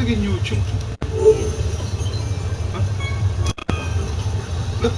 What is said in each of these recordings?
naging YouTube? Ha? Look.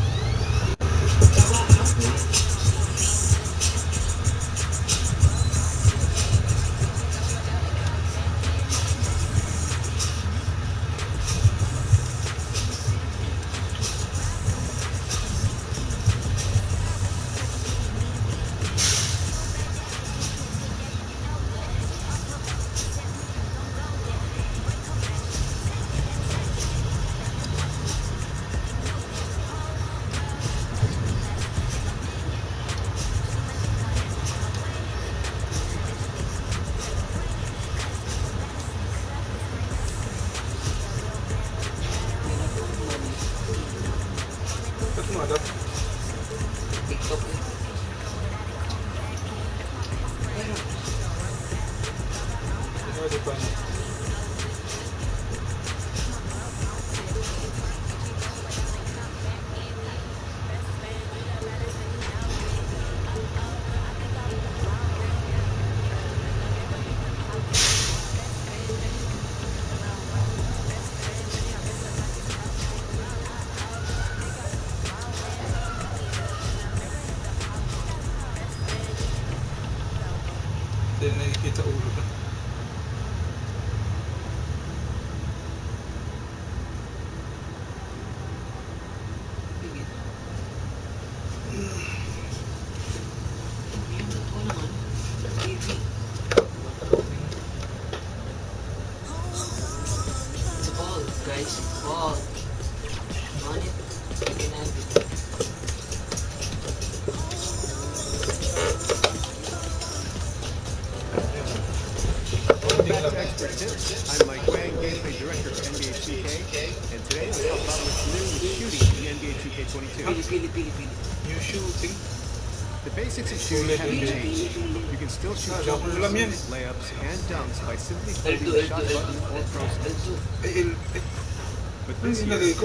Ba't mo alam? TikTok. Ano di pa niya? Hindi na nakikita ulo ka. It's a ball, guys. Ball. On it. You can have it. Konting lang. Expert Tips. I'm Mike Wang, Gameplay Director for NBA 2K, and today we'll talk about what's new with shooting in NBA 2K22. Pili. New shooting. The basics of shooting haven't changed. You can still shoot jumpers, layups, and dunks by simply holding the shot button or pro stick. But this year, getting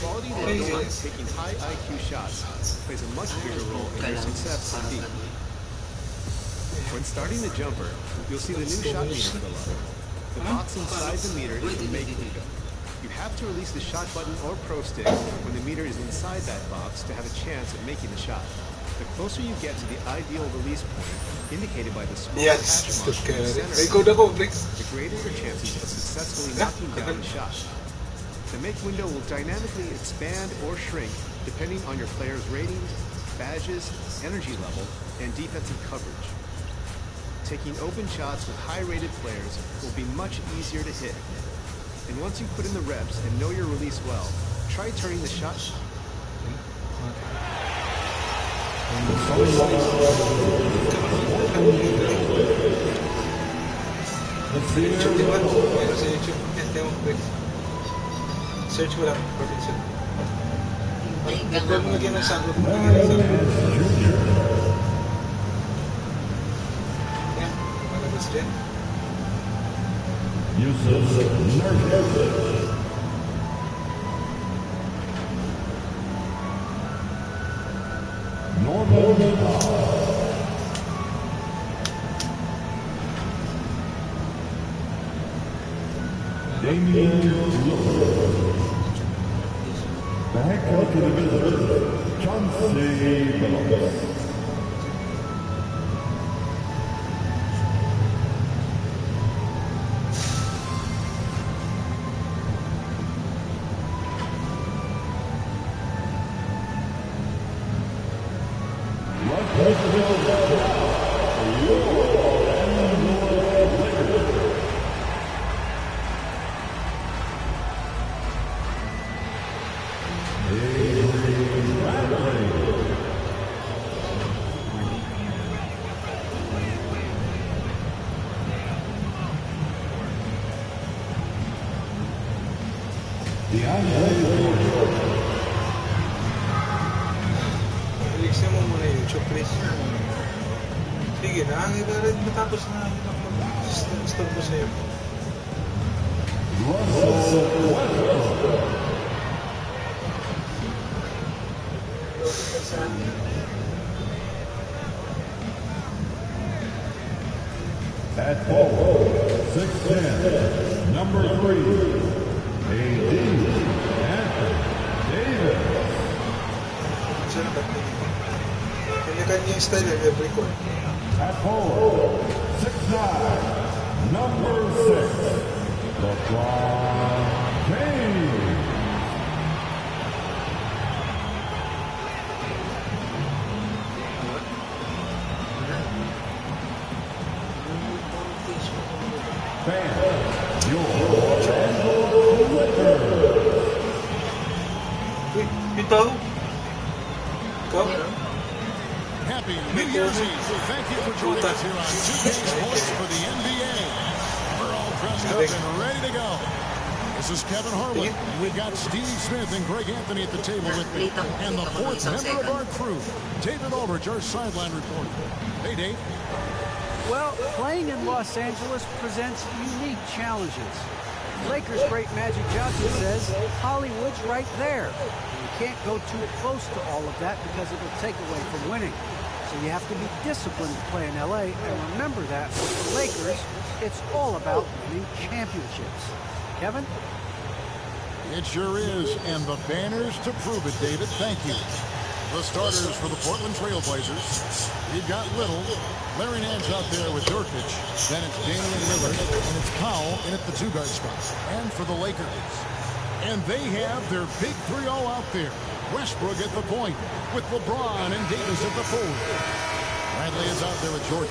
quality looks and taking high IQ shots plays a much bigger role in your success on D. When starting the jumper, you'll see the new shot meter fill up. The box inside the meter is the make window. You have to release the shot button or pro stick when the meter is inside that box to have a chance at making the shot. The closer you get to the ideal release point, indicated by the small Yes, hash mark in the center, ay, code ako, Brix. the greater your chances of successfully knocking down the shot. The make window will dynamically expand or shrink depending on your player's ratings, badges, energy level, and defensive coverage. Taking open shots with high-rated players will be much easier to hit. And once you put in the reps and know your release well, try turning the shot. YouTube, di ba? Meron sa YouTube. Yan, tayo mo, Brix. Search mo lang, Robinson. Huwag mo lagyan ng sound. Huwag mo lagyan ng sound. Yan, malabas dyan. Back out to the visitor, Chauncey Billups. Iligsan mo muna YouTube, please. Sige na, matapos na mag-stop ko sa'yo. At 4, 6'10", number 3, A.D. Anthony Davis. Siya na tatlo. Kanya-kanya yung style of every court. At 4, 6'9", number 6, LeBron James. Fans, your Los Angeles Lakers. Uy, ito? Ikaw? Happy New Year's Eve. Thank you for joining us here on 2K Sports for the NBA. We're all dressed up and ready to go. This is Kevin Harlan. We've got Steve Smith and Greg Anthony at the table with me. And the fourth member of our crew, David Aldridge, our sideline reporter. Hey, Dave. Well, playing in Los Angeles presents unique challenges. Lakers great Magic Johnson says Hollywood's right there. You can't go too close to all of that because it will take away from winning. So you have to be disciplined to play in LA, and remember that with the Lakers, it's all about winning championships. Kevin? It sure is, and the banners to prove it, David. Thank you. The starters for the Portland Trail Blazers. We've got Little. Larry Nance out there with Nurkic. Then it's Damian Lillard, and it's Powell in at the two-guard spot. And for the Lakers. And they have their big three all out there. Westbrook at the point, with LeBron and Davis at the forward. Bradley is out there with Jordan.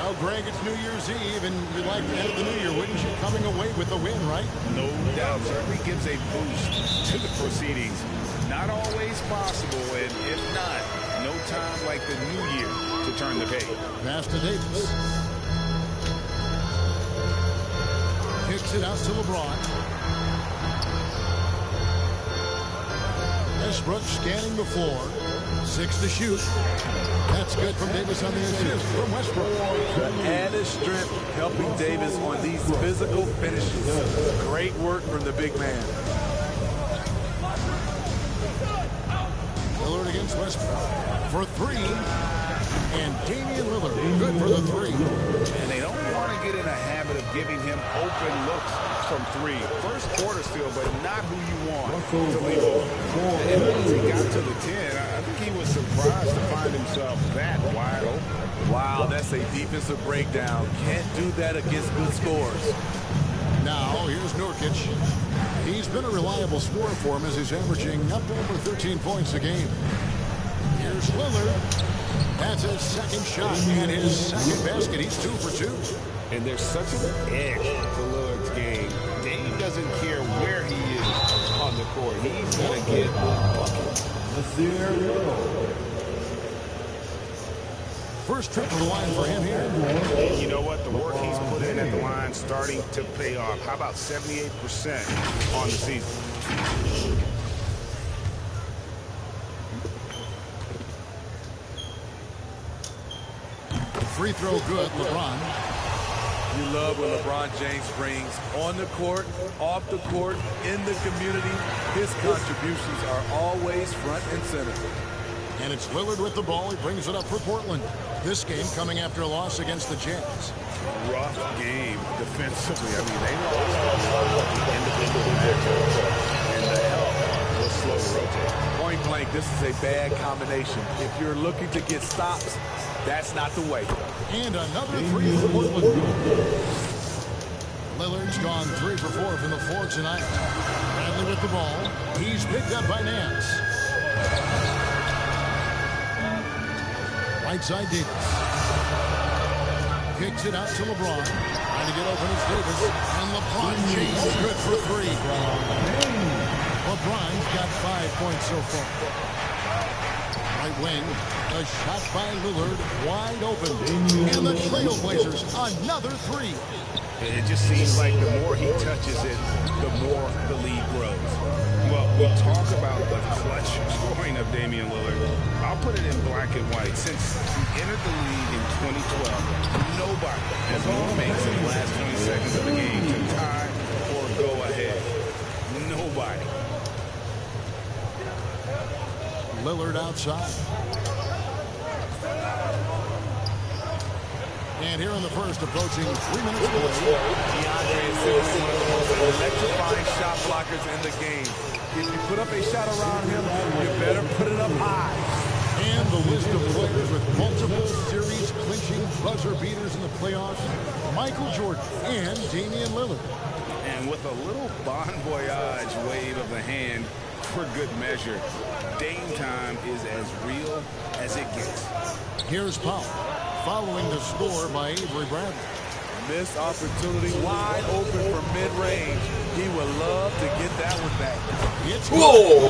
Well, Greg, it's New Year's Eve, and we'd like to end the New Year, wouldn't you? Coming away with the win, right? No doubt. Certainly gives a boost to the proceedings. Not always possible, and if not, no time like the new year to turn the page. Pass to Davis. Kicks it out to LeBron. Westbrook scanning the floor. 6 to shoot. That's good from Davis on the assist from Westbrook. Added strength helping Davis on these physical finishes. Great work from the big man. Lillard against Westbrook for three. And Damian Lillard good for the three. And they don't want to get in a habit of giving him open looks from three. First quarter still, but not who you want to leave open. And once he got to the 10, I think he was surprised to find himself that wide open. Wow, that's a defensive breakdown. Can't do that against good scores. Now, here's Nurkic. He's been a reliable scorer for him as he's averaging up over 13 points a game. Here's Lillard. That's his second shot and his second basket. He's 2 for 2. And there's such an edge to Lillard's game. Dame doesn't care where he is on the court. He's going to get buckets. First trip to the line for him here. And you know what? The work he's put in at the line starting to pay off. How about 78% on the season? Free throw good, LeBron. You love what LeBron James brings on the court, off the court, in the community. His contributions are always front and center. And it's Lillard with the ball. He brings it up for Portland. This game coming after a loss against the Jazz. Rough game defensively. I mean, they lost a lot of the individual matchups, and the help was slow to rotate. Point blank, this is a bad combination. If you're looking to get stops, that's not the way. And another three for Portland. Lillard's gone 3 for 4 from the floor tonight. Bradley with the ball. He's picked up by Nance. Right side Davis. Kicks it out to LeBron. Trying to get open is Davis. And LeBron James is good for 3. LeBron's got 5 points so far. Right wing. A shot by Lillard. Wide open. And the Trailblazers another 3. It just seems like the more he touches it, the more the lead grows. Well, we talk about the clutch scoring of Damian Lillard. I'll put it in black and white. Since he entered the league in 2012, nobody has more makes in the last 20 seconds of the game to tie or go ahead. Nobody. Lillard outside. And here in the first, approaching 3 minutes to play. DeAndre is simply one of the most electrifying shot blockers in the game. If you put up a shot around him, you better put it up high. And the list of players with multiple series clinching buzzer beaters in the playoffs, Michael Jordan and Damian Lillard. And with a little bon voyage wave of the hand for good measure, Dame time is as real as it gets. Here's Powell, following the score by Avery Bradley. Missed opportunity, wide open for mid-range. He would love to get that one back. It's Whoa!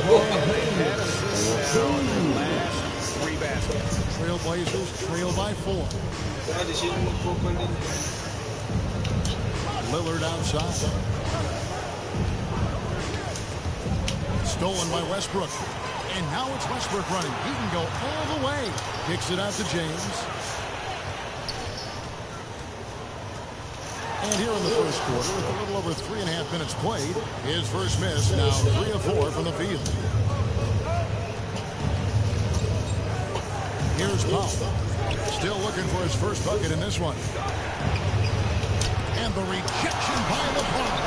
Last 3 baskets. Trailblazers trail by 4. Lillard outside. Stolen by Westbrook. And now it's Westbrook running. He can go all the way. Kicks it out to James. And here in the first quarter, with a little over 3.5 minutes played, his first miss, now 3 of 4 from the field. Here's Powell. Still looking for his first bucket in this one. And the rejection by LeBron.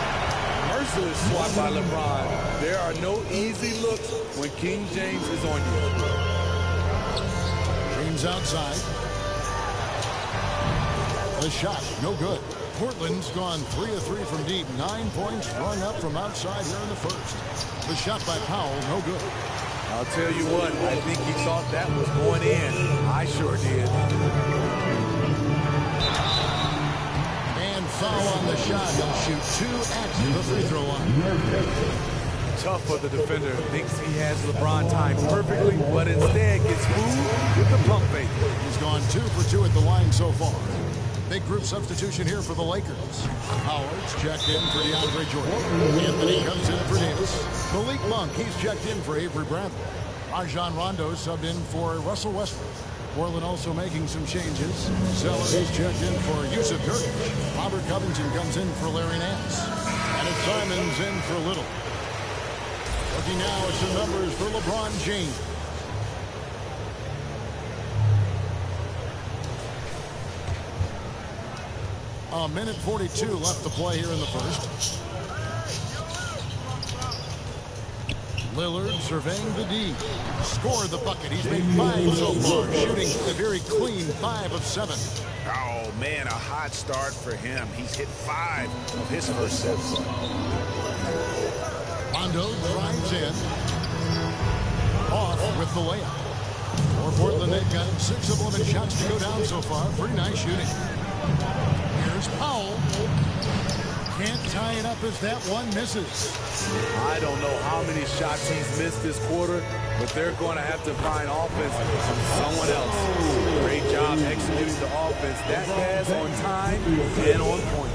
Merciless swat by LeBron. There are no easy looks when King James is on you. James outside. The shot, no good. Portland's gone 3 of 3 from deep. 9 points rung up from outside here in the first. The shot by Powell, no good. I'll tell you what, I think he thought that was going in. I sure did. And foul on the shot. He'll shoot 2 at the free throw line. Tough for the defender. Thinks he has LeBron timed perfectly, but instead gets fooled with the pump fake. He's gone 2 for 2 at the line so far. Big group substitution here for the Lakers. Howard's checked in for DeAndre Jordan. Anthony comes in for Davis. Malik Monk, he's checked in for Avery Bradley. Rajon Rondo subbed in for Russell Westbrook. Portland also making some changes. Zeller is checked in for Yusuf Nurkic. Robert Covington comes in for Larry Nance. And it's Simons in for Little. Looking now at some numbers for LeBron James. A minute 42 left to play here in the first. Lillard surveying the D. Scored the bucket. He's made 5 so far, shooting a very clean 5 of 7. Oh, man, a hot start for him. He's hit 5 of his first 7. Rondo drives in. Off with the layup. For Portland, they've got 6 of 11 shots to go down so far. Pretty nice shooting. Here's Powell. Can't tie it up as that one misses. I don't know how many shots he's missed this quarter, but they're going to have to find offense from someone else. Great job executing the offense. That pass on time and on point.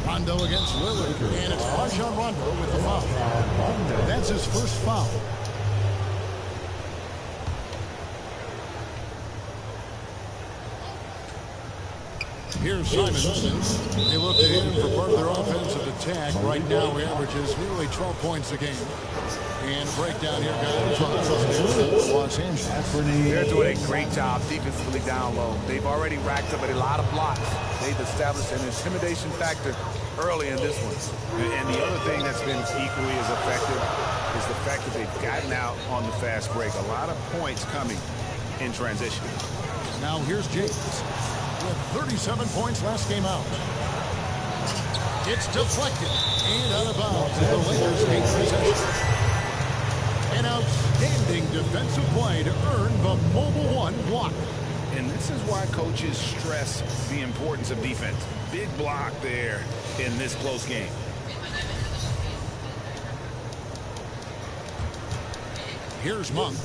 Rondo against Lillard, and it's Rajon Rondo with the foul. That's his first foul. Here's Simons. They look to him for part of their offensive attack. Right now, he averages nearly 12 points a game. And a breakdown here, guys, on the first Los Angeles. They're doing a great job defensively down low. They've already racked up a lot of blocks. They've established an intimidation factor early in this one. And the other thing that's been equally as effective is the fact that they've gotten out on the fast break. A lot of points coming in transition. Now here's James with 37 points last game out. It's deflected and out of bounds as the Lakers take possession. An outstanding defensive play to earn the Mobile One block. And this is why coaches stress the importance of defense. Big block there in this close game. Here's Monk.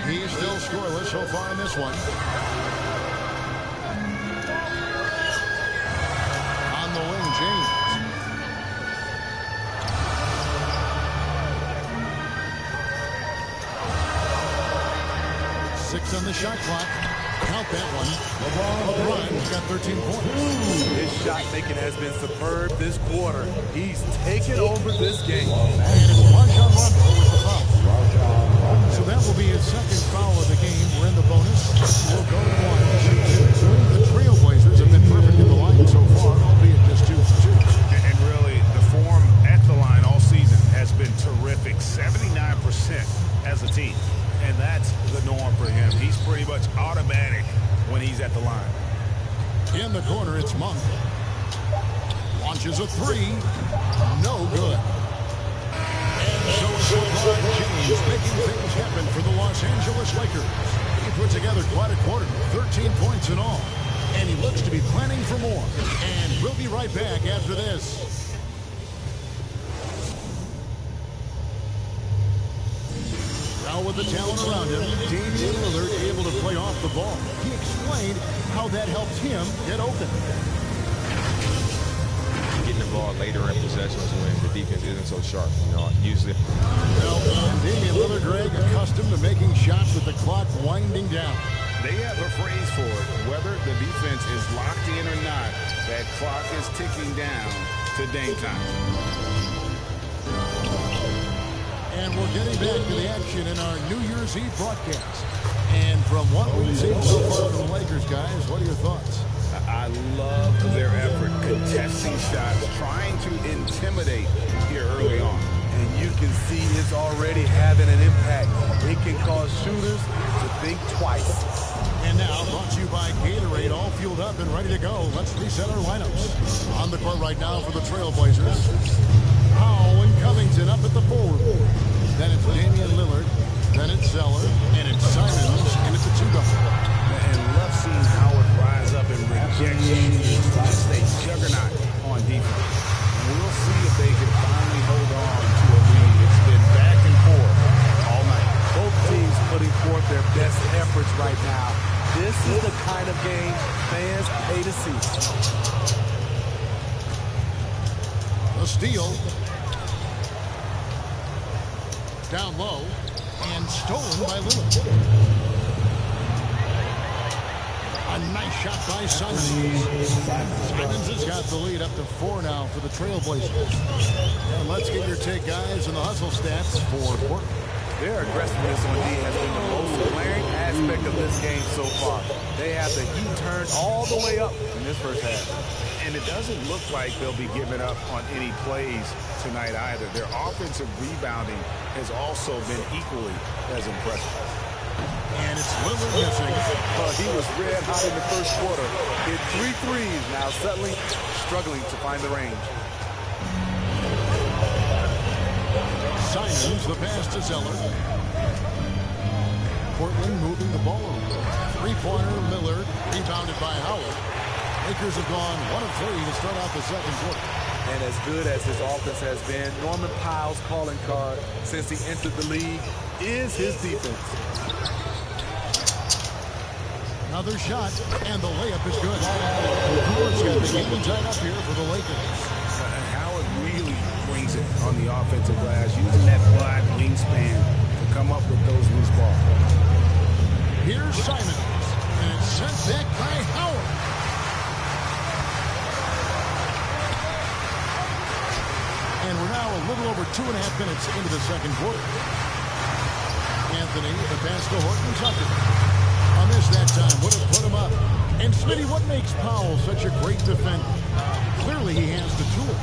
He's still scoreless so far in this one. On the wing, James. Six on the shot clock. Count that one. LeBron's got 13 points. His shot making has been superb this quarter. He's taken over this game. And it's Rajon Rondo with the foul. So that will be his second foul of the game. We're in the bonus. We'll go to 1, 2, 2. The Trailblazers have been perfect in the line so far, albeit just 2 for 2. And really, the form at the line all season has been terrific. 79% as a team. And that's the norm for him. He's pretty much automatic when he's at the line. In the corner, it's Monk. Launches a 3. No good. And so it's LeBron James making things happen for the Los Angeles Lakers. He put together quite a quarter, 13 points in all. And he looks to be planning for more. And we'll be right back after this. Now with the talent around him, Damian Lillard able to play off the ball. He explained how that helped him get open. Getting the ball later in possessions when the defense isn't so sharp. You know, usually. Well, and Damian Lillard, Greg, accustomed to making shots with the clock winding down. They have a phrase for it. Whether the defense is locked in or not, that clock is ticking down to dame time. And we're getting back to the action in our New Year's Eve broadcast. And from what we've seen so far from the Lakers, guys, what are your thoughts? I love their effort contesting shots, trying to intimidate here early on. And you can see it's already having an impact. It can cause shooters to think twice. And now, brought to you by Gatorade, all fueled up and ready to go. Let's reset our lineups. On the court right now for the Trailblazers. Powell and Covington up at the forward. Then it's Damian Lillard. Then it's Zeller. And it's Simons. And it's a 2-guard. And love seeing Howard rise up and reject a juggernaut on defense. And we'll see if they can finally hold on to a lead. It's been back and forth all night. Both teams putting forth their best efforts right now. This is the kind of game fans pay to see. The steal. Down low. And stolen by Lillard. A nice shot by Simons. Simons has got the lead up to 4 now for the Trailblazers. And let's get your take, guys, on the hustle stats for Portland. Their aggressiveness on D has been the most glaring aspect of this game so far. They have the heat turned all the way up in this first half. And it doesn't look like they'll be giving up on any plays tonight either. Their offensive rebounding has also been equally as impressive. And it's Lillard missing. He was red hot in the first quarter. Hit 3 threes. Now suddenly struggling to find the range. Simons, the pass to Zeller. Portland moving the ball over. 3-pointer, Lillard, rebounded by Howard. Lakers have gone 1 of 3 to start out the second quarter. And as good as his offense has been, Norman Powell's calling card since he entered the league is his defense. Another shot, and the layup is good. It's got the game tied up here for the Lakers. Howard really brings it on the offensive glass, using that wide wingspan to come up with those loose balls. Here's Simons, and it's sent back by Howard. And we're now a little over 2.5 minutes into the second quarter. Anthony, the pass to Horton Tucker. On this that time, would have put him up. And Smitty, what makes Powell such a great defender? Clearly he has the tool.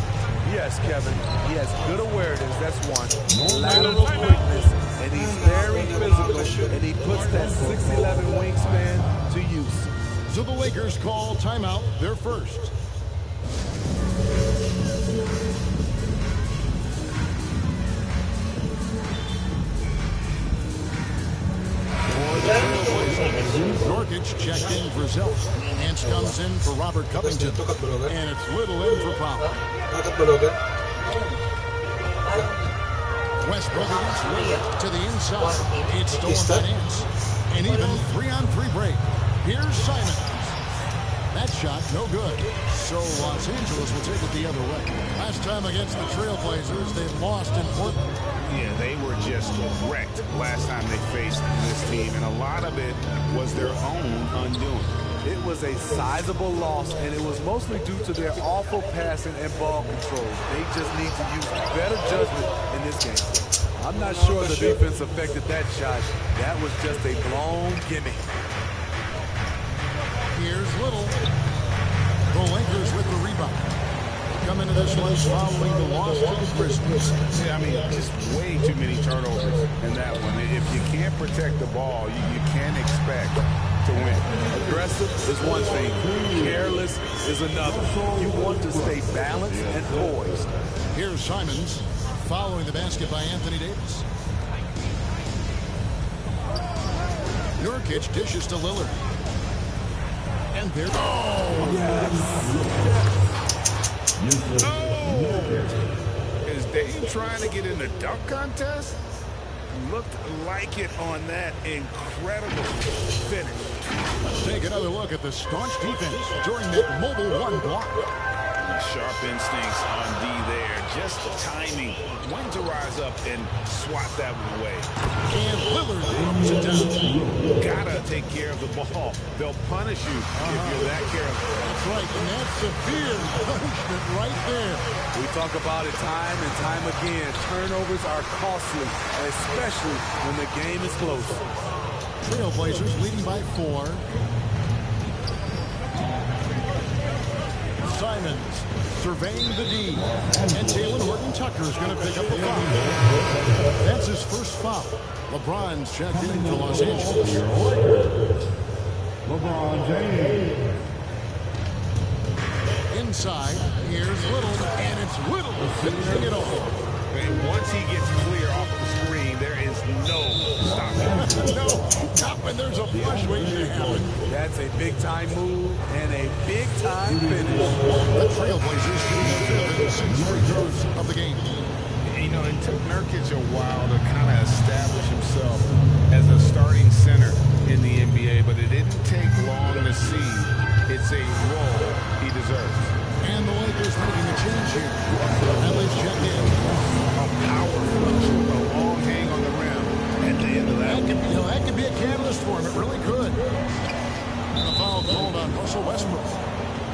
Yes, Kevin. He has good awareness, that's one. Lateral quickness, and he's very physical, and he puts that 6'11" wingspan to use. So the Lakers call timeout, their first. Dorkic checked in for Zeller. Nance comes in for Robert Covington. And it's Little in for Powell. Westbrook against Lillard to the inside. It's stolen by Nance. And even 3-on-3 break. Here's Simons. That shot, no good. So Los Angeles will take it the other way. Last time against the Trailblazers, they lost in Portland. Yeah, they were just wrecked last time they faced this team, and a lot of it was their own undoing. It was a sizable loss, and it was mostly due to their awful passing and ball control. They just need to use better judgment in this game. I'm not sure the defense affected that shot. That was just a blown gimme. Here's Little. The Lakers with the rebound. Come into this one following the loss to the Grizzlies. Yeah, I mean, just way too many turnovers in that one. If you can't protect the ball, you can't expect to win. Aggressive is one thing. Careless is another. You want to stay balanced and poised. Here's Simons following the basket by Anthony Davis. Nurkic dishes to Lillard. And there. Oh, is Dame trying to get in the dunk contest? Looked like it on that incredible finish. Take another look at the staunch defense during that mobile one block. Sharp instincts on D there. Just the timing. When to rise up and swat that one away. And Lillard throws it down. Gotta take care of the ball. They'll punish you if you're that careful. That's right, and that's severe punishment right there. We talk about it time and time again. Turnovers are costly, especially when the game is close. Trailblazers leading by 4. Simons surveying the D. And Talen Horton-Tucker is going to pick up the foul. That's his first foul. LeBron's checked in for Los Angeles. LeBron James. Inside, here's Little, and it's Little finishing it off. And once he gets clear off of the screen, there is no stopping. No, not when there's a flush waiting to happen. That's a big-time move and a big-time finish. The Trailblazers finish 6 free throws of the game. You know, it took Nurkic a while to kind of establish himself as a starting center in the NBA, but it didn't take long to see it's a role he deserves. And the Lakers making a change here. Bradley's checked in. A power flush with a long hang on the rim at the end of that. That could be a catalyst for him. It really could. And a foul called on Russell Westbrook.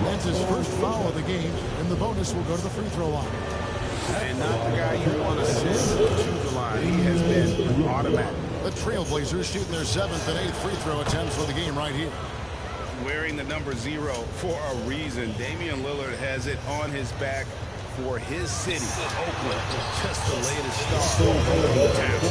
That's his first foul of the game, and the bonus will go to the free throw line. And not the guy you want to send to the line. He has been automatic. The Trailblazers shooting their 7th and 8th free throw attempts for the game right here. Wearing the number 0 for a reason. Damian Lillard has it on his back for his city, Oakland. Just the latest star of town.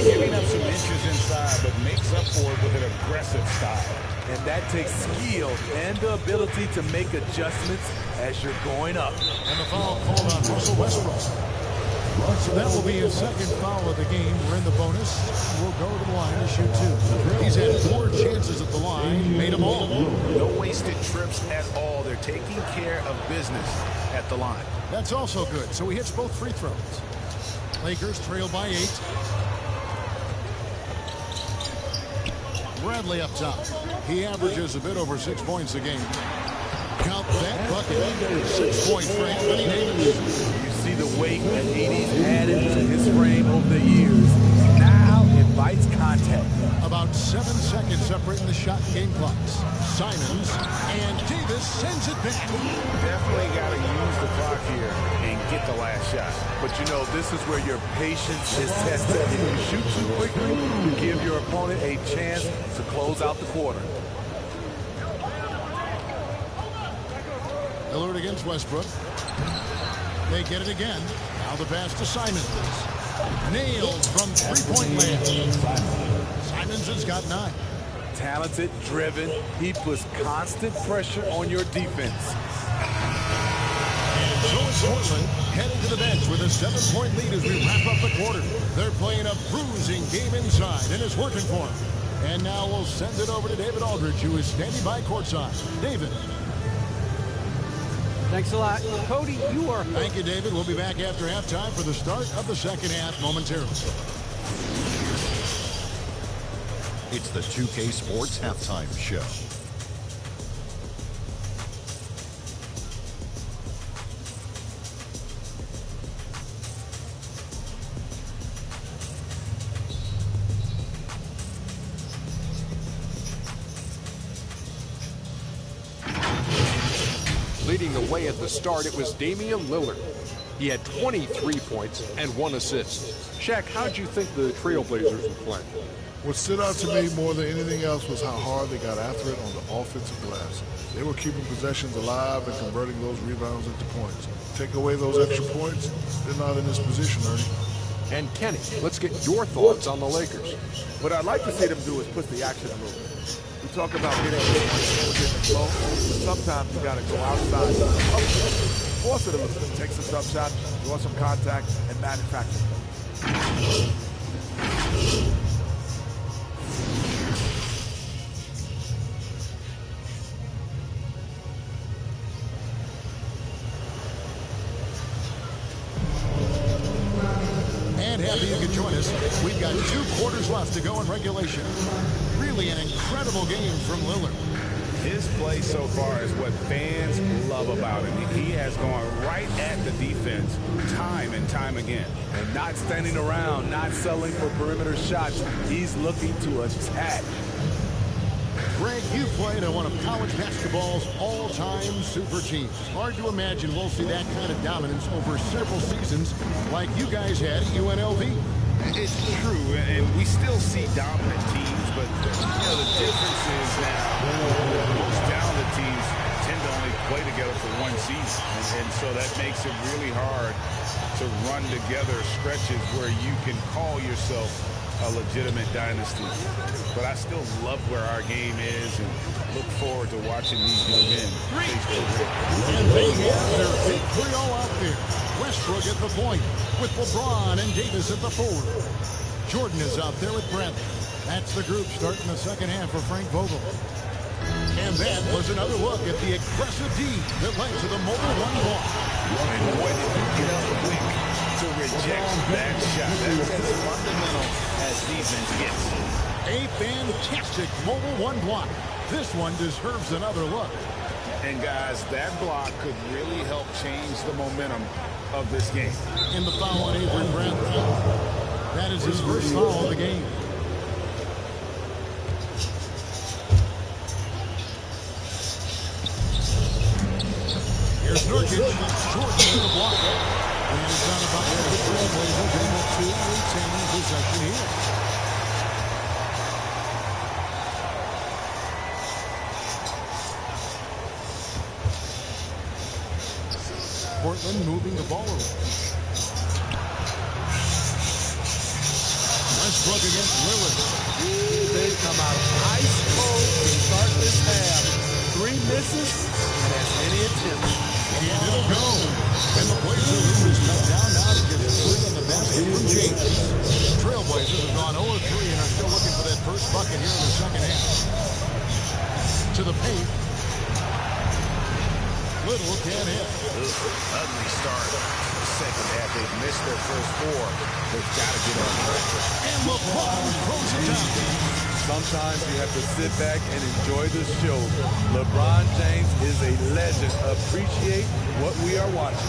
Giving up some inches inside, but makes up for it with an aggressive style. And that takes skill and the ability to make adjustments as you're going up. And the foul called on Russell Westbrook. So that will be his second foul of the game. We're in the bonus. We'll go to the line to shoot 2. He's had 4 chances at the line. Made them all. No wasted trips at all. They're taking care of business at the line. That's also good. So he hits both free throws. Lakers trail by 8. Bradley up top. He averages a bit over 6 points a game. Count that bucket. 6 points for Anthony Davis. You see the weight that AD's added to his frame over the years. Now invites contact. About 7 seconds separating the shot and game clocks. Simons and Davis sends it back. Definitely got to use the clock here and get the last shot. But you know, this is where your patience is tested. If you shoot too quickly, you give your opponent a chance to close out the quarter. Lillard against Westbrook. They get it again. Now the pass to Simons. Nailed from three-point land. Simons has got 9. Talented, driven. He puts constant pressure on your defense. And so is Portland heading to the bench with a 7-point lead as we wrap up the quarter. They're playing a bruising game inside, and it's working for them. And now we'll send it over to David Aldridge, who is standing by courtside. David. Thanks a lot. Cody, you are... Thank you, David. We'll be back after halftime for the start of the second half momentarily. It's the 2K Sports Halftime Show. Leading the way at the start, it was Damian Lillard. He had 23 points and 1 assist. Shaq, how'd you think the Trailblazers were playing? What stood out to me more than anything else was how hard they got after it on the offensive glass. They were keeping possessions alive and converting those rebounds into points. Take away those extra points, they're not in this position, Ernie. And Kenny, let's get your thoughts on the Lakers. What I'd like to see them do is push the action a little bit. We talk about getting within the flow, but sometimes you got to go outside. Force it a little bit. Take some tough shots, draw some contact, and manufacture. And happy you could join us. We've got 2 quarters left to go in regulation. Really an incredible game from Lillard. His play so far is what fans love about him. He has gone right at the defense time and time again. And not standing around, not settling for perimeter shots. He's looking to attack. Greg, you played on one of college basketball's all-time super teams. Hard to imagine we'll see that kind of dominance over several seasons like you guys had at UNLV. It's true, and we still see dominant teams, but the difference is now most talented teams tend to only play together for one season, and so that makes it really hard to run together stretches where you can call yourself a legitimate dynasty. But I still love where our game is and look forward to watching these young men face their way. And they have their big three all out there. Westbrook at the point with LeBron and Davis at the forward. Jordan is out there with Bradley. That's the group starting the second half for Frank Vogel. And that was another look at the aggressive D that led to the mobile 1 block. And boy, did he get up quick to reject that shot. That's as fundamental as defense gets. A fantastic mobile 1 block. This one deserves another look. And guys, that block could really help change the momentum of this game. In the foul on Avery Bradley. That is his first foul of the game. Here's Nurkic, Jordan with the block. And it's not about the Trailblazers able to retain possession here. Portland moving the ball around. Westbrook against Lillard. They come out ice cold to start this half. 3 misses and as many attempts. And it'll go. And the Blazers lose cut down now to get 3 on the basket from James. Trailblazers have gone 0-3 and are still looking for that first bucket here in the second half. To the paint. Little can't hit. Ugly start. Second half, they've missed their first 4. They've got to get on track. And LeBron throws it down. Sometimes you have to sit back and enjoy the show. LeBron James is a legend. Appreciate what we are watching.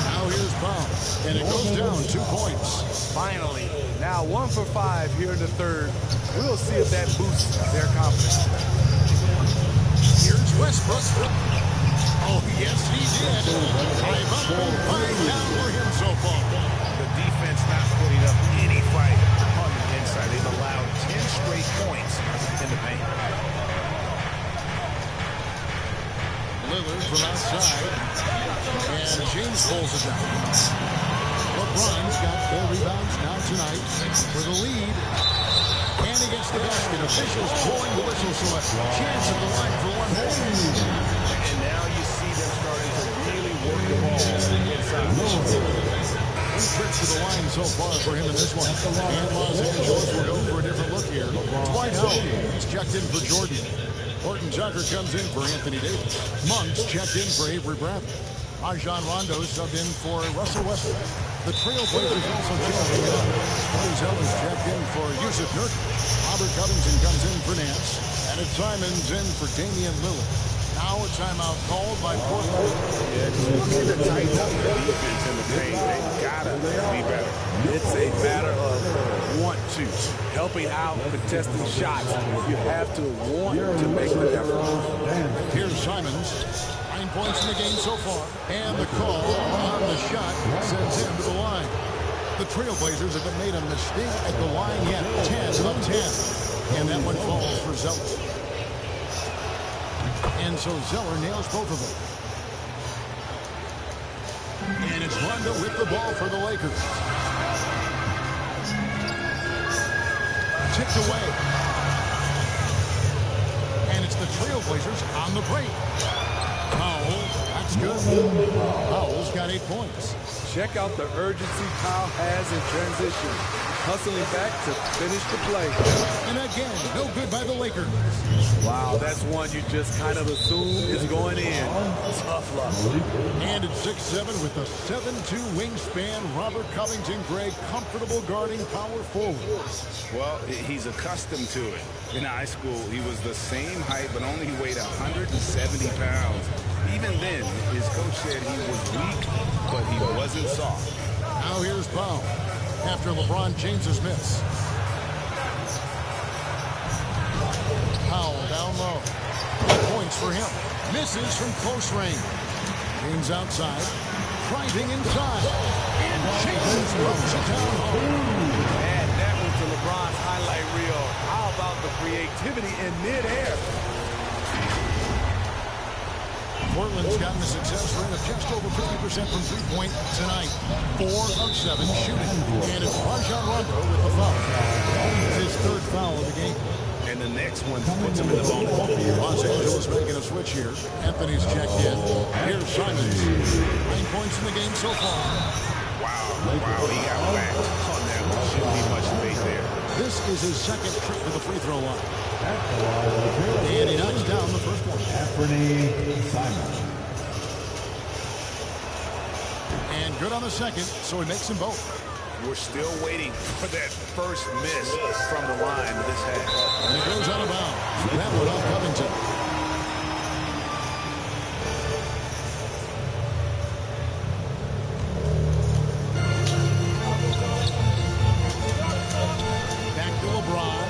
Now here's Brown, and it goes down 2 points. Finally, now 1 for 5 here in the third. We'll see if that boosts their confidence. Here's Westbrook. Oh, yes, he did. 5 up and 5 down for him so far. The defense not putting up any fight on the inside. They've allowed 10 straight points in the paint. Lillard from outside. And James pulls it down. LeBron's got 4 rebounds now tonight for the lead. And he gets the basket. Officials blowing the whistle, so a chance at the line for 1 more. And now you see them starting to really work the ball inside. 3 trips to the line so far for him in this one. And Los Angeles will go for a different look here. Dwight Howard is checked in for Jordan. Horton Tucker comes in for Anthony Davis. Monks checked in for Avery Bradley. Rajon Rondo subbed in for Russell Westbrook. The Trailblazers also checking in. Denzel is checked in for Yusuf Nurkic. Robert Covington comes in for Nance. And it's Simons in for Damian Lillard. Now a timeout called by Portland. Yeah, just looking to tighten up the defense in the paint. They gotta be better. It's a matter of want to. Helping out, contesting shots. You have to want to make the effort. Here's Simons. points in the game so far. And the call on the shot sends him to the line. The Trailblazers haven't made a mistake at the line yet. 10 of 10. And that one falls for Zeller. And so Zeller nails both of them. And it's Rondo with the ball for the Lakers. Tipped away. And it's the Trailblazers on the break. Powell, that's good. Powell's got 8 points. Check out the urgency Powell has in transition. Hustling back to finish the play. And again, no good by the Lakers. Wow, that's one you just kind of assume is going in. Tough luck. And it's 6'7" with a 7'2" wingspan. Robert Covington, Greg, comfortable guarding power forward. Well, he's accustomed to it. In high school, he was the same height, but only weighed 170 pounds. Even then, his coach said he was weak, but he wasn't soft. Now here's Powell after LeBron James's miss. Powell down low. 8 points for him. Misses from close range. James outside. Driving inside. And James throws it down home. Add that one to LeBron's highlight reel. How about the creativity in midair? Portland's gotten a success rate of just over 50% from three-point tonight. 4 of 7 shooting. And it's Rajon Rondo with the foul. His 3rd foul of the game. And the next one puts him in the bonus. Los Angeles making a switch here. Anthony's checked in. Here's Simons. 9 points in the game so far. Wow, he got back on that one. Shouldn't be much debate there. This is his 2nd trip to the free throw line. And he knocks down the first one. Anthony Simons. And good on the second, so he makes them both. We're still waiting for that first miss from the line of this half. And it goes out of bounds. That one off Covington. Back to LeBron.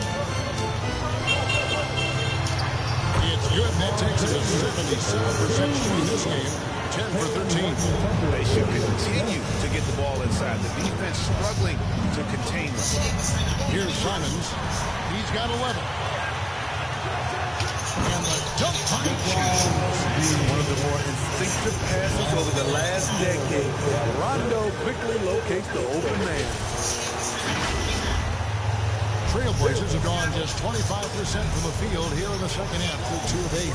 It's good. That takes it to 77% shooting this game. 10 for 13. They should continue to get the ball inside. The defense struggling to contain them. Here's Simons. He's got 11. And the dunk by James. One of the more instinctive passes over the last decade. Rondo quickly locates the open man. Trailblazers have gone just 25% from the field here in the second half through 2 of 8.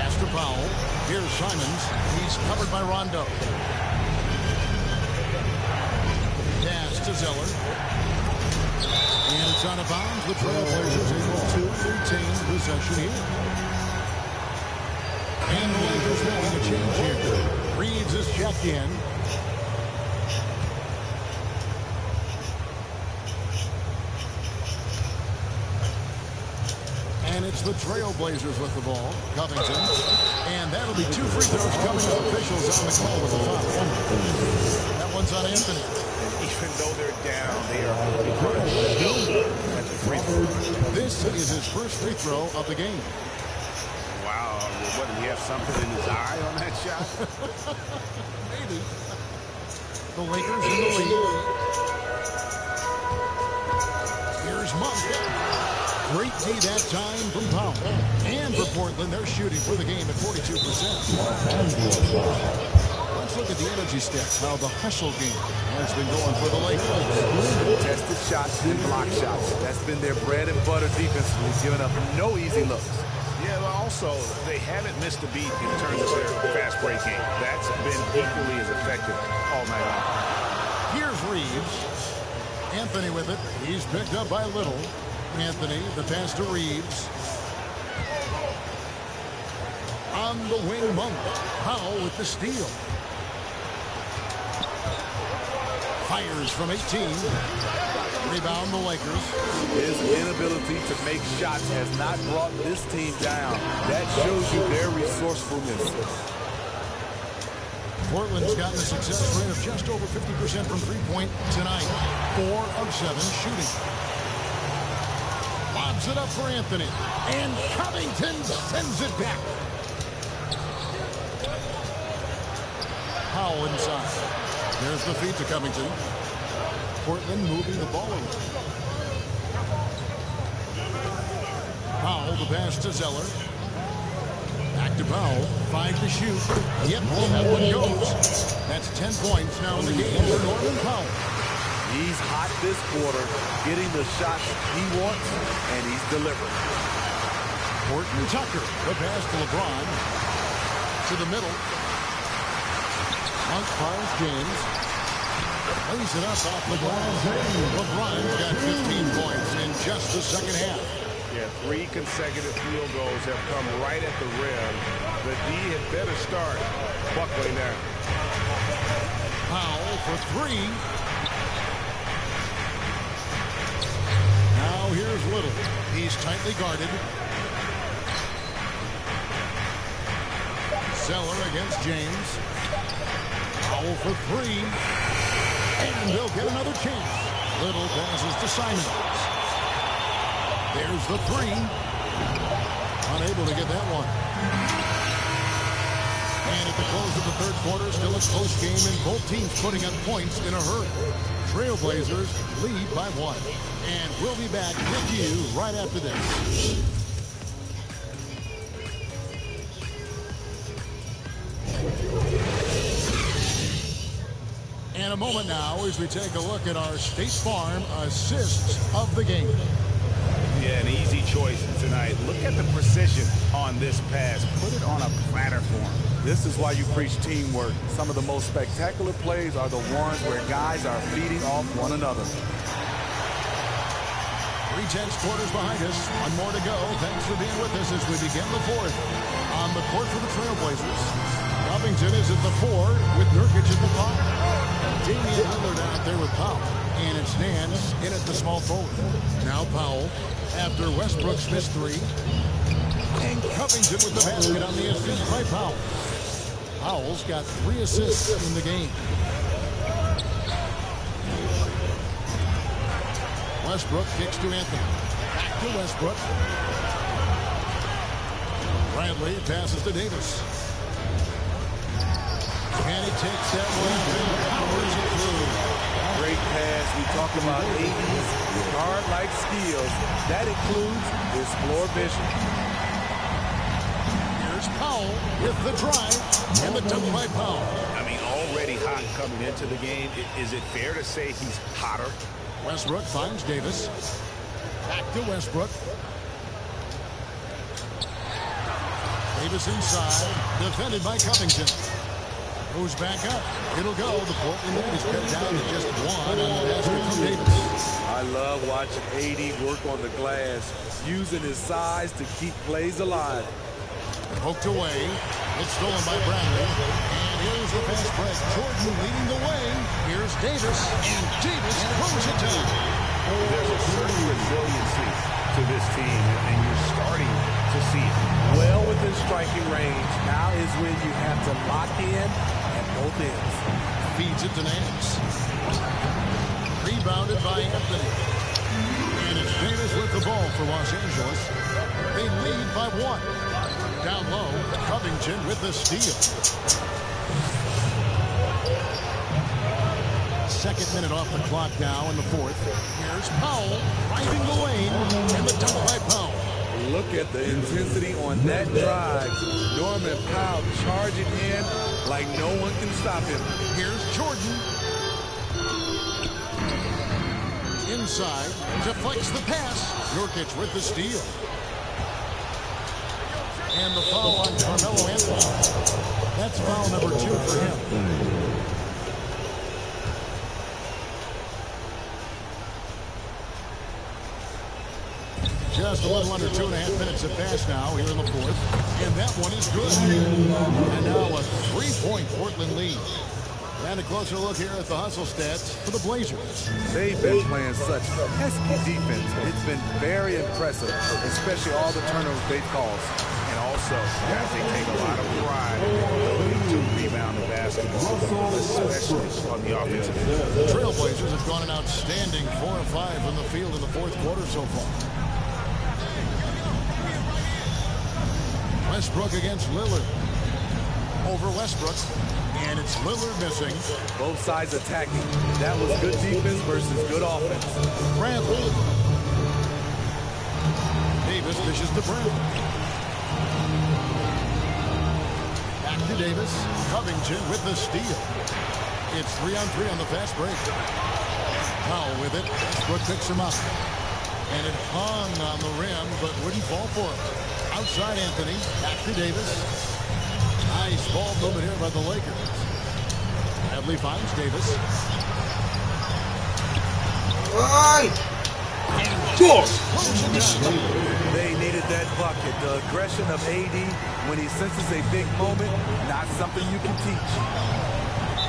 Pass to Powell. Here's Simons. He's covered by Rondo. Pass to Zeller. And it's out of bounds. The Trailblazers able to retain possession here. And the Lakers making a change here. Reeves is checked in. And it's the Trailblazers with the ball. Covington. And that'll be 2 free throws coming up. Officials on the call with the foul. That one's on Anthony. And even though they're down, they are at the free throw. This is his first free throw of the game. Wow. What, did he have something in his eye on that shot? Maybe. The Lakers in the lead. Here's Monk. Great D that time from Powell. And for Portland, they're shooting for the game at 42%. Let's look at the energy stats, how the hustle game has been going for the Lakers. Contested shots and block shots. That's been their bread and butter defensively, giving up no easy looks. Yeah, but also, they haven't missed a beat in terms of their fast break game. That's been equally as effective all night long. Here's Reeves. Anthony with it. He's picked up by Little. Anthony, the pass to Reeves. On the wing, Monk. Powell with the steal. Fires from 18. Rebound the Lakers. His inability to make shots has not brought this team down. That shows you their resourcefulness. Portland's gotten a success rate of just over 50% from three-point tonight. 4 of 7 shooting. Lobs it up for Anthony. And Covington sends it back. Powell inside. There's the feed to Covington. Portland moving the ball around. Powell, the pass to Zeller. Back to Powell. 5 to shoot. Yep, that one goes. That's 10 points now in the game for Norman Powell. He's hot this quarter, getting the shots he wants, and he's delivering. Horton Tucker, the pass to LeBron. To the middle. Monk finds James. Lays it up off LeBron. LeBron's got 15 points in just the second half. Yeah, 3 consecutive field goals have come right at the rim. The D had better start buckling there. Powell for 3. Now here's Little. He's tightly guarded. Zeller against James. Powell for 3. And they'll get another chance. Little passes to Simons. There's the 3. Unable to get that one. And at the close of the third quarter, still a close game, and both teams putting up points in a hurry. Trailblazers lead by 1. And we'll be back with you right after this. In a moment now as we take a look at our State Farm assists of the game. Yeah, an easy choice tonight. Look at the precision on this pass. Put it on a platter for him. This is why you preach teamwork. Some of the most spectacular plays are the ones where guys are feeding off one another. 3/10 quarters behind us. One more to go. Thanks for being with us as we begin the fourth. On the court for the Trailblazers, Covington is at the 4 with Nurkic at the 5. Damian Lillard out there with Powell. And it's Nance in at the small forward. Now Powell after Westbrook's missed 3. And Covington with the basket on the assist by Powell. Powell's got 3 assists in the game. Westbrook kicks to Anthony. Back to Westbrook. Bradley passes to Davis. And he takes that one and powers it through. Great pass. We talk about 80s guard-like skills. That includes his floor vision. Here's Powell with the drive and the dunk by Powell. I mean, already hot coming into the game. Is it fair to say he's hotter? Westbrook finds Davis. Back to Westbrook. Davis inside. Defended by Covington. Goes back up. It'll go. The Portland lead is cut down to just 1 on the basket from Davis. I love watching AD work on the glass, using his size to keep plays alive. Poked away. It's stolen by Bradley. And here's the fast break. Jordan leading the way. Here's Davis. And Davis throws it down. There's a certain resiliency to this team, and you're starting to see it. Well within striking range. Now is when you have to lock in at both ends. Feeds it to Nance. Rebounded by Anthony. And it's Davis with the ball for Los Angeles. They lead by 1. Down low, Covington with the steal. Second minute off the clock now in the fourth. Here's Powell driving the lane, and the dunk by Powell. Look at the intensity on that drive. Norman Powell charging in like no one can stop him. Here's Jordan. Inside, deflects the pass. Nurkic with the steal. And the foul on Carmelo Anthony. That's foul number 2 for him. Just a little under 2.5 minutes have passed now here in the fourth. And that one is good. And now a 3-point Portland lead. And a closer look here at the hustle stats for the Blazers. They've been playing such pesky defense. It's been very impressive, especially all the turnovers they've caused. And also, guys, they take a lot of pride in their ability to rebound the basketball, especially on the offensive end. The Trailblazers have gone an outstanding 4 of 5 from the field in the fourth quarter so far. Westbrook against Lillard. over Westbrook. And it's Lillard missing. Both sides attacking. That was good defense versus good offense. Bradley. Davis dishes to Bradley. Back to Davis. Covington with the steal. It's 3-on-3 on the fast break. Powell with it. Westbrook picks him up. And it hung on the rim, but wouldn't fall for him. Outside Anthony. Back to Davis. Nice ball movement here by the Lakers. Bradley finds Davis. They needed that bucket. The aggression of AD when he senses a big moment, not something you can teach.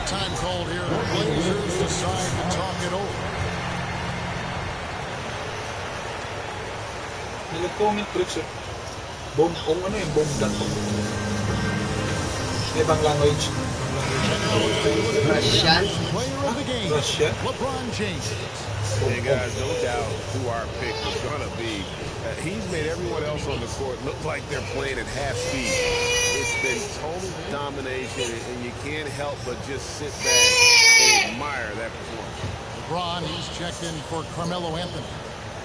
Time called here. The Blazers decide to talk it over. Nag-comment Brooks bomb, kung ano yung bomb dot com. Ibang language. Russian? Player of the game. Russia? LeBron James. Hey guys, no doubt who our pick was going to be. He's made everyone else on the court look like they're playing at half speed. It's been total domination, and you can't help but just sit back and admire that performance. LeBron, he's checked in for Carmelo Anthony.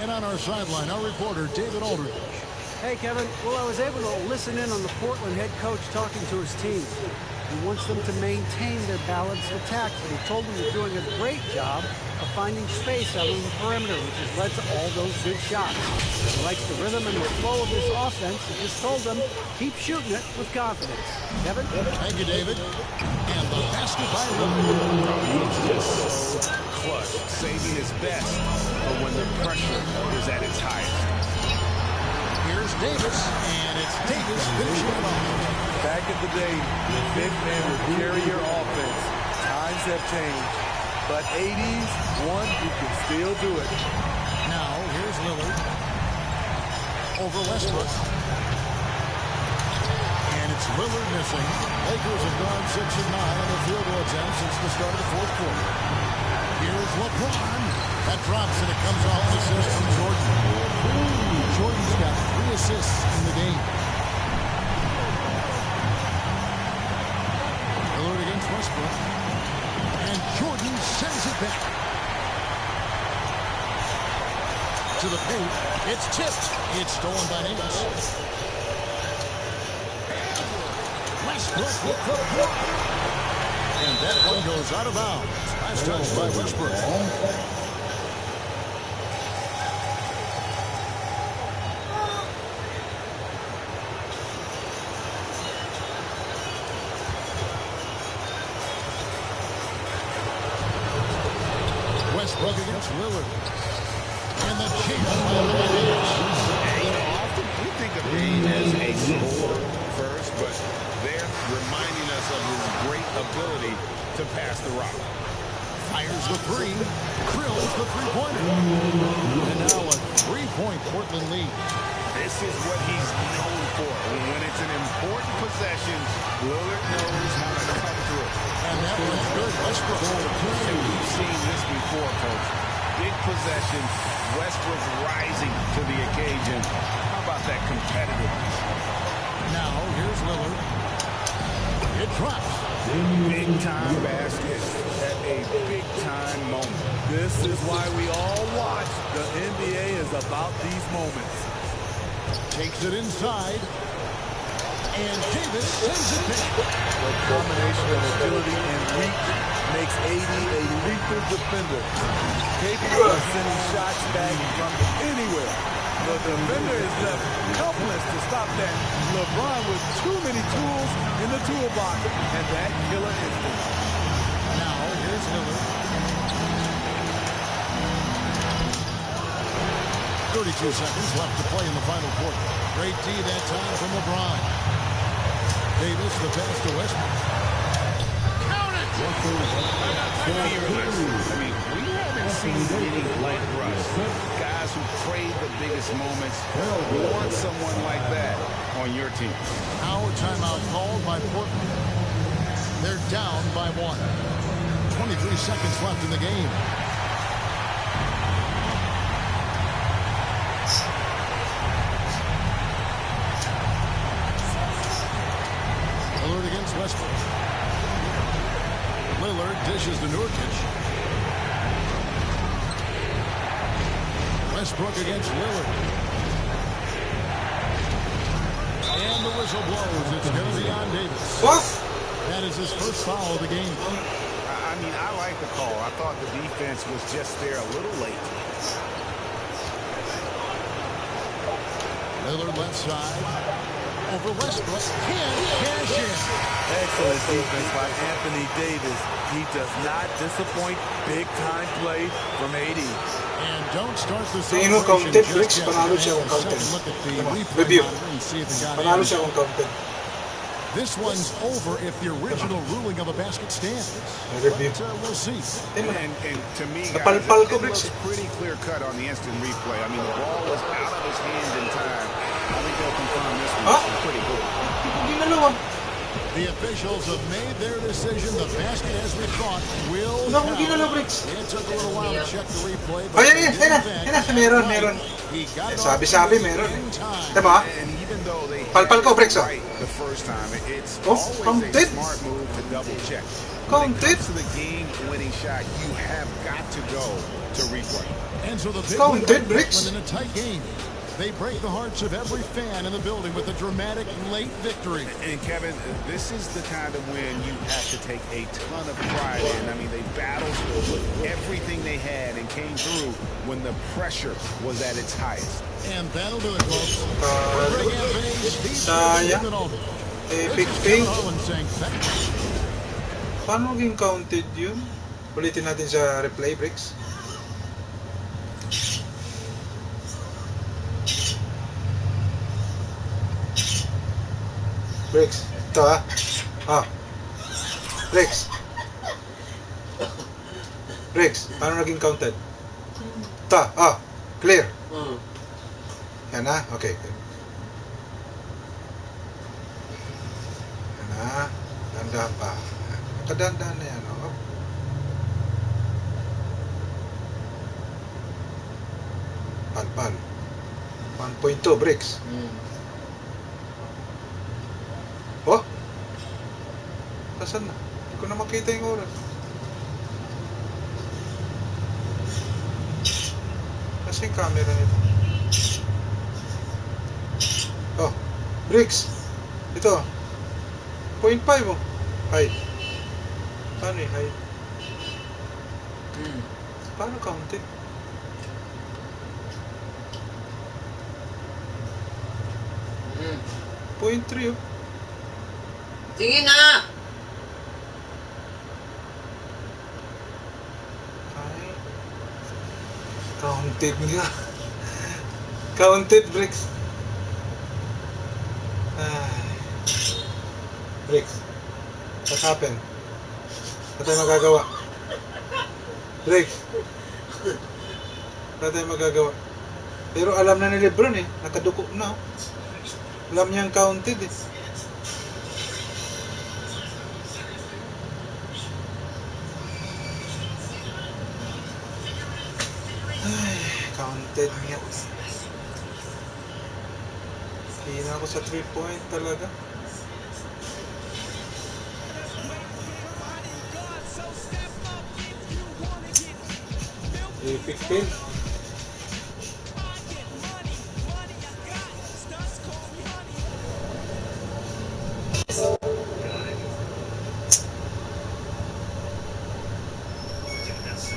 And on our sideline, our reporter, David Aldridge. Hey, Kevin. Well, I was able to listen in on the Portland head coach talking to his team. He wants them to maintain their balanced attack, but he told them they're doing a great job of finding space out on the perimeter, which has led to all those good shots. He likes the rhythm and the flow of this offense. He just told them, keep shooting it with confidence. Kevin? Thank you, David. And the basket by Lillard. He's just so clutch, saving his best for when the pressure is at its highest. Here's Davis, and it's Davis finishing it off. Back in the day, big men would carry your offense. Times have changed. But 80s, one who can still do it. Now, here's Lillard. Over Westbrook. And it's Lillard missing. Lakers have gone 6 of 9 on the field goal attempt since the start of the fourth quarter. Here's LeBron. That drops and it comes off an assist from Jordan. Jordan's got 3 assists in the game. Lillard against Westbrook. And Jordan sends it back. To the paint. It's tipped. It's stolen by Davis. Westbrook with the block. And that one goes out of bounds. Last touch by Westbrook. Westbrook against Lillard. And the chance by Davis. Often we think of Dame as a scorer first, but they're reminding us of his great ability to pass the rock. Fires the three. Drills the three-pointer. And now a 3-point Portland lead. This is what he's known for. When it's an important possession, Lillard knows how to come through. And that one's good. Westbrook. And we've seen this before, Coach. Big possession, Westbrook rising to the occasion. How about that competitiveness? Now, here's Lillard. It drops. Big-time basket at a big-time moment. This is why we all watch. The NBA is about these moments. Takes it inside. And Davis sends it back. The combination of agility and reach makes AD a lethal defender. Capable of sending shots back from anywhere. The defender is left helpless to stop that. LeBron with too many tools in the toolbox. And that killer instinct. Now, here's Lillard. 32 seconds left to play in the final quarter. Great D that time from LeBron. Davis, the pass to Westbrook. Count it! I mean, we haven't seen many like Russ. Guys who crave the biggest moments. Want someone like that on your team. Now a timeout called by Portland. They're down by 1. 23 seconds left in the game. Lillard against Westbrook. Lillard dishes to Nurkic. Westbrook against Lillard. And the whistle blows. It's going to be on Davis. What? That is his first foul of the game. I mean, I like the call. I thought the defense was just there a little late. Lillard left side. Over Westbrook. Can't cash in. Excellent defense by Anthony Davis. He does not disappoint. Big-time play from AD. And don't start the Tingin mo celebration counted, just Bricks? yet. Panalo siya kung Have a counted. second look at the Come on, replay review. monitor and see if it got Panalo in. siya kung counted. This one's over if the original ruling of a basket stands. Review. But we'll see. And to me, guys, Napalpal ko, it Bricks. looks pretty clear-cut on the instant replay. I mean, the ball was out of his hand in time. I think they'll confirm this one. Huh? This is pretty good. Ginalawa. The officials have made their decision. The basket, as we thought, will Wala akong count. ginalaw, Bricks. It took a little while to check the replay. Oh, yan, yan. Yan na. Yan na. Meron. He got it Sabi-sabi, off meron. in time. Diba? And even though they Palpal ko, Bricks, oh. right the first time, it's Oh, always counted. a smart move to double check. When it Counted. comes to the game-winning shot, you have got to go to replay. And so the big Counted, win Bricks. in a tight game. They break the hearts of every fan in the building with a dramatic late victory. And Kevin, this is the kind of win you have to take a ton of pride in. I mean, they battled with everything they had and came through when the pressure was at its highest. And that'll do it, folks. For Greg Anthony, Steve Sayang. Ronaldo. Epic This is fail. Kevin Harlan saying thank you. Paano maging counted yun? Ulitin natin sa replay, Bricks. Bricks, ito Bricks. Bricks, paano naging counted? Ito, clear. Yan na, okay. Yan na, dandahan pa. Kadandaan na yan, oh. Palpal. 1.2 Bricks. Oh? Nasaan na? Hindi ko na makita yung oras. Nasa yung camera nito? Oh, Bricks. Ito. 0.5 oh. Height. Paano yung height? Paano counted? Mm. 0.3 oh. Tingin na! Ay. Counted nga. Counted, Bricks. Ay. Bricks. What happened? What tayo magagawa? Bricks. What tayo magagawa? Pero alam na ni Lebron eh. Nakaduko na. Alam niyang counted eh. Ay, counted niya. Hina ako sa 3-point talaga. Epic fail.